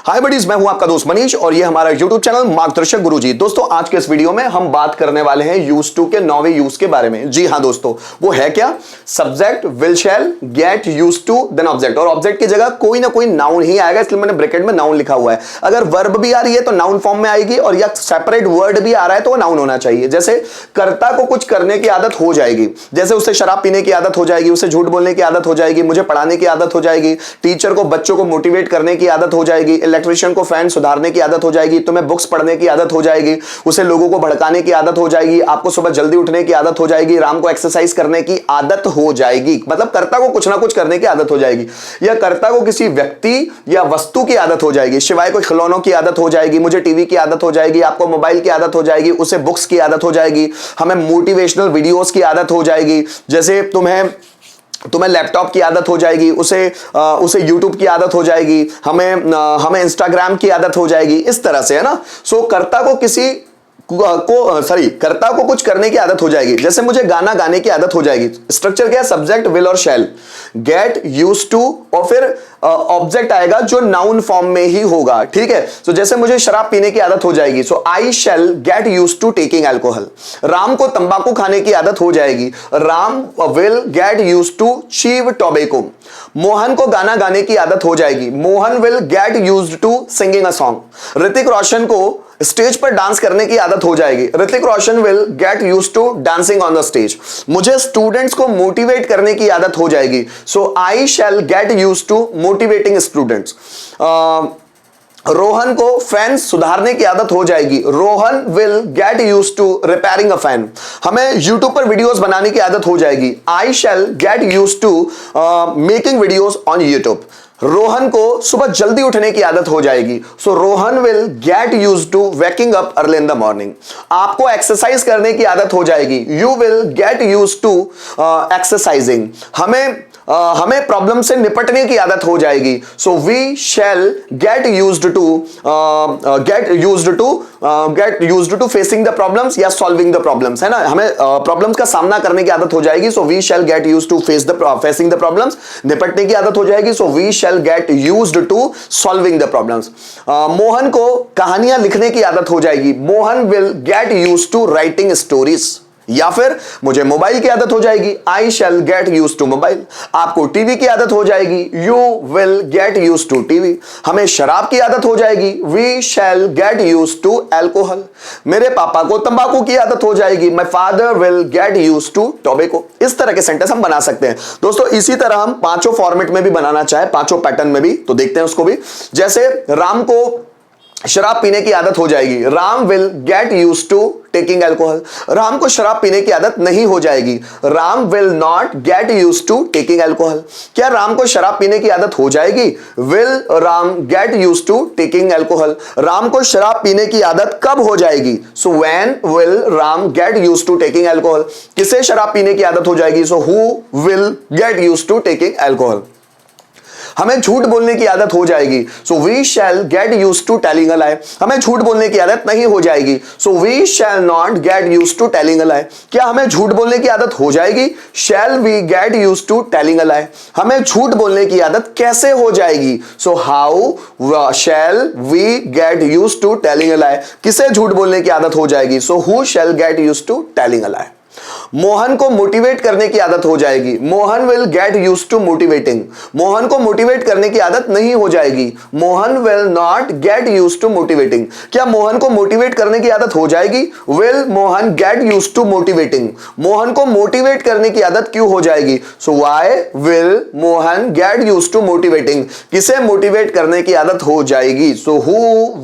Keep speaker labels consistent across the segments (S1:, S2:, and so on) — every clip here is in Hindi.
S1: हाय बडीज, मैं हूं आपका दोस्त मनीष और ये हमारा YouTube चैनल मार्गदर्शक गुरुजी। दोस्तों आज के इस वीडियो में हम बात करने वाले हैं यूज टू के 9वें यूज के बारे में। जी हां दोस्तों, वो है क्या? Subject, will, shall, get, use to, then object. और ऑब्जेक्ट की जगह कोई ना कोई नाउन ही आएगा, इसलिए मैंने ब्रैकेट में नाउन लिखा हुआ है। अगर वर्ब भी आ रही है तो नाउन फॉर्म में आएगी, और या सेपरेट वर्ड भी आ रहा है तो वो नाउन होना चाहिए। जैसे कर्ता को कुछ करने की आदत हो जाएगी, जैसे उसे शराब पीने की आदत हो जाएगी, उसे झूठ बोलने की आदत हो जाएगी, मुझे पढ़ाने की आदत हो जाएगी, टीचर को बच्चों को मोटिवेट करने की आदत हो जाएगी, इलेक्ट्रिशियन को फैन सुधारने की आदत हो जाएगी, तुम्हें बुक्स पढ़ने की आदत हो जाएगी, उसे लोगों को भड़काने की आदत हो जाएगी, आपको सुबह जल्दी उठने की आदत हो जाएगी, राम को एक्सरसाइज करने की आदत हो जाएगी। मतलब कर्ता को कुछ ना कुछ करने की आदत हो जाएगी, या कर्ता को किसी व्यक्ति या वस्तु की आदत हो जाएगी। शिवाय को खिलौनों की आदत हो जाएगी, मुझे टीवी की आदत हो जाएगी, आपको मोबाइल की आदत हो जाएगी, उसे बुक्स की आदत हो जाएगी, हमें मोटिवेशनल वीडियोस की आदत हो जाएगी, जैसे तुम्हें लैपटॉप की आदत हो जाएगी, उसे यूट्यूब की आदत हो जाएगी, हमें इंस्टाग्राम की आदत हो जाएगी। इस तरह से है ना। सो कर्ता को कुछ करने की आदत हो जाएगी। जैसे मुझे गाना गाने की आदत हो जाएगी। स्ट्रक्चर क्या है? सब्जेक्ट, विल और शैल, गेट, यूज टू, और फिर ऑब्जेक्ट आएगा जो नाउन फॉर्म में ही होगा। ठीक है। तो जैसे मुझे शराब पीने की आदत हो जाएगी, so I shall get use to taking alcohol. Ram को तंबाकू खाने की आदत हो जाएगी, Ram will get use to chew tobacco. Mohan को गाना गाने की आदत हो जाएगी, Mohan will get used to singing a song. Hrithik Roshan को स्टेज पर डांस करने की आदत हो जाएगी, Hrithik Roshan will get use to dancing on the stage. मुझे स्टूडेंट्स को मोटिवेट करने की आदत हो जाएगी, so I shall get use to motivating students. Rohan को फैन सुधारने की आदत हो जाएगी, Rohan will get use to repairing a fan. हमें यूट्यूब पर वीडियोस बनाने की आदत हो जाएगी, I shall get use to making videos on YouTube. Rohan को सुबह जल्दी उठने की आदत हो जाएगी, so Rohan will get use to waking up early in the morning. आपको एक्सरसाइज करने की आदत हो जाएगी, you will get use to exercising. हमें प्रॉब्लम से निपटने की आदत हो जाएगी, so we shall get used to facing the problems या सॉल्विंग द प्रॉब्लम्स, है ना। हमें प्रॉब्लम्स का सामना करने की आदत हो जाएगी, so we shall get used to facing the problems. निपटने की आदत हो जाएगी, so we shall get used to solving the problems. Mohan को कहानियां लिखने की आदत हो जाएगी, Mohan will get used to writing stories. या फिर मुझे मोबाइल की आदत हो जाएगी, I shall get use to mobile. आपको टीवी की आदत हो जाएगी, you will get use to TV. हमें शराब की आदत हो जाएगी, we shall get use to alcohol. मेरे पापा को तंबाकू की आदत हो जाएगी, my father will get use to tobacco. इस तरह के सेंटेंस हम बना सकते हैं दोस्तों। इसी तरह हम पांचों फॉर्मेट में भी बनाना चाहे, पांचों पैटर्न में भी, तो देखते हैं उसको भी। जैसे राम को शराब पीने की आदत हो जाएगी, Ram will get use to taking alcohol. Ram को शराब पीने की आदत नहीं हो जाएगी, Ram will not get use to taking alcohol. क्या राम को शराब पीने की आदत हो जाएगी? Will Ram get use to taking alcohol. Ram को शराब पीने की आदत कब हो जाएगी? So when will Ram get use to taking alcohol. किसे शराब पीने की आदत हो जाएगी? So who will get use to taking alcohol. हमें झूठ बोलने की आदत हो जाएगी, so we shall get use to telling a lie. हमें झूठ बोलने की आदत नहीं हो जाएगी, so we shall not get use to telling a lie. क्या हमें झूठ बोलने की आदत हो जाएगी? Shall we get use to telling a lie. हमें झूठ बोलने की आदत कैसे हो जाएगी? So how shall we get use to telling a lie. किसे झूठ बोलने की आदत हो जाएगी? So who shall get use to telling a lie. Mohan को मोटिवेट करने की आदत हो जाएगी, Mohan will get use to motivating. Mohan को मोटिवेट करने की आदत नहीं हो जाएगी, Mohan will not get use to motivating. क्या मोहन को मोटिवेट करने की आदत हो जाएगी? Will Mohan get use to motivating. Mohan को मोटिवेट करने की आदत क्यों हो जाएगी? So why will Mohan get use to motivating. किसे मोटिवेट करने की आदत हो जाएगी? So who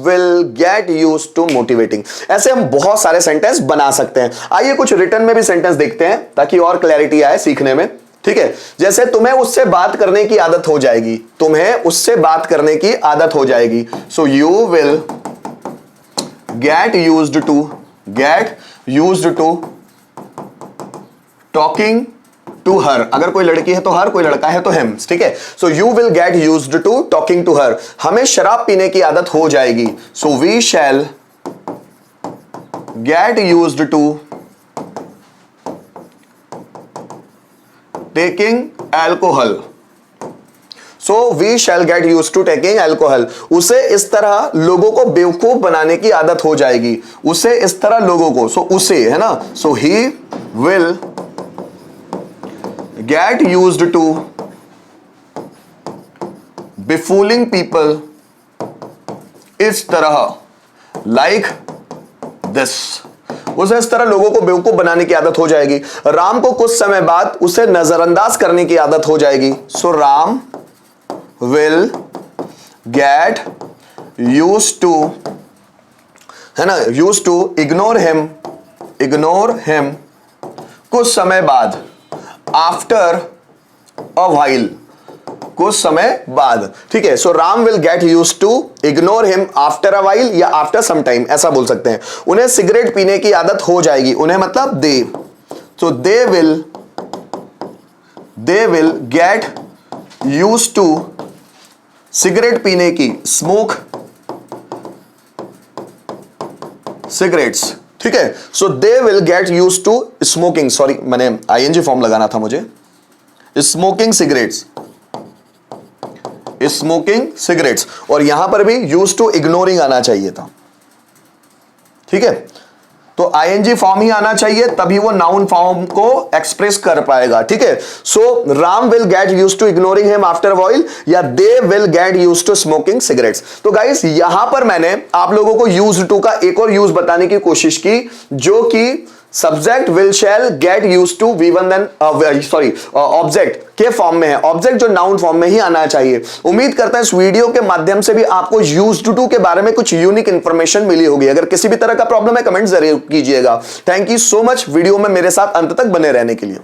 S1: will get use to motivating. ऐसे हम बहुत सारे सेंटेंस बना सकते हैं। आइए कुछ रिटर्न में भी सेंटेंस देखते हैं ताकि और क्लैरिटी आए सीखने में। ठीक है। जैसे तुम्हें उससे बात करने की आदत हो जाएगी, तुम्हें उससे बात करने की आदत हो जाएगी, so you will get used to talking to her. अगर कोई लड़की है तो हर, कोई लड़का है तो हिम। ठीक है। So you will get used to talking to her. हमें शराब पीने की आदत हो जाएगी, so we shall get used to taking alcohol. So we shall get use to taking alcohol. उसे इस तरह लोगों को बेवकूफ बनाने की आदत हो जाएगी, उसे इस तरह लोगों को, सो उसे, है ना, so he will get used to befooling people इस तरह, लाइक दिस। उसे इस तरह लोगों को बेवकूफ बनाने की आदत हो जाएगी। राम को कुछ समय बाद उसे नजरअंदाज करने की आदत हो जाएगी। So Ram will get use to, है ना, यूज टू इग्नोर हिम कुछ समय बाद, आफ्टर अ व्हाइल, कुछ समय बाद, ठीक है। So Ram will get use to ignore him after a while या आफ्टर सम टाइम, ऐसा बोल सकते हैं। उन्हें सिगरेट पीने की आदत हो जाएगी, उन्हें मतलब they, so they will get use to cigarette पीने की, स्मोक सिगरेट्स, ठीक है। So they will get use to smoking, sorry मैंने आईएनजी फॉर्म लगाना था मुझे, स्मोकिंग सिगरेट्स, स्मोकिंग सिगरेट्स, और यहां पर भी यूज टू इग्नोरिंग आना चाहिए था, ठीक है। तो आईएनजी फॉर्म ही आना चाहिए, तभी वो नाउन फॉर्म को एक्सप्रेस कर पाएगा, ठीक है। So Ram will get use to ignoring him after while, या they will get use to smoking cigarettes. तो गाइस यहां पर मैंने आप लोगों को यूज टू का एक और यूज बताने की कोशिश की, जो कि subject will shall get use to V1 then sorry object के फॉर्म में है, ऑब्जेक्ट जो नाउन फॉर्म में ही आना चाहिए। उम्मीद करता है इस वीडियो के माध्यम से भी आपको यूज्ड टू के बारे में कुछ यूनिक इंफॉर्मेशन मिली होगी। अगर किसी भी तरह का प्रॉब्लम है कमेंट जरूर कीजिएगा। Thank you so much video में मेरे साथ अंत तक बने रहने के लिए।